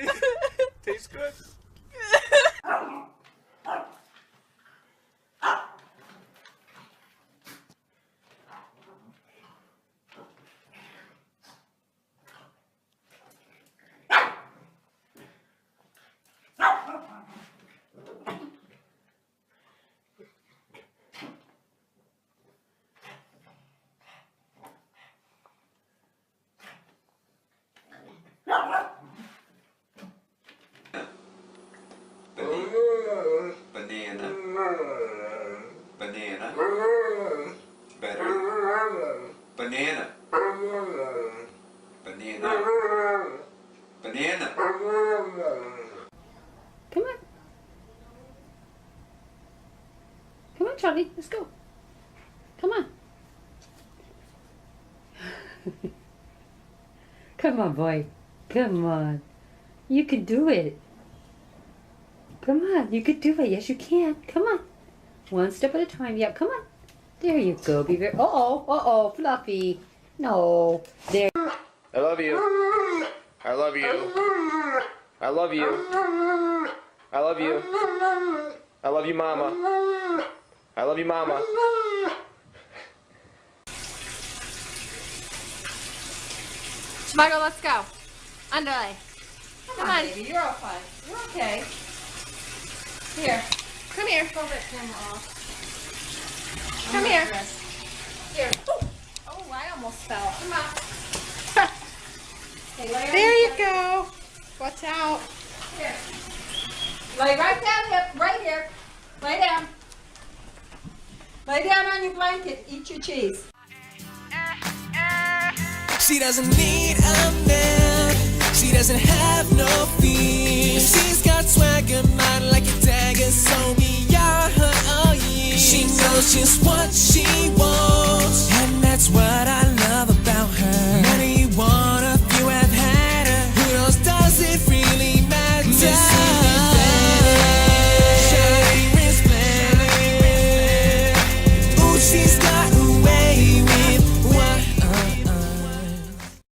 funny? Tastes good? Banana. Banana. Better. Banana. Banana. Banana. Come on. Come on, Charlie. Let's go. Come on. Come on, boy. Come on. You can do it. Come on. You can do it. Yes, you can. Come on. One step at a time. Yep. Come on. There you go. Be very. Uh-oh. Uh-oh. Fluffy. No. There. I love you. I love you. I love you. I love you. I love you, Mama. I love you, Mama. Margo, let's go. Underlay. Come on. Baby, you're all fine. You're okay. Here. Come here. Pull that camera off. Come here. Here. Oh, I almost fell. Come on. Okay, lay on There your you side. go. Watch out. Here. Lay right down here. Right here. Lay down. Lay down on your blanket. Eat your cheese. She doesn't need a man. She doesn't have no fears. She's got swagger, mind like a dagger. So beyond her, oh yeah. She knows just what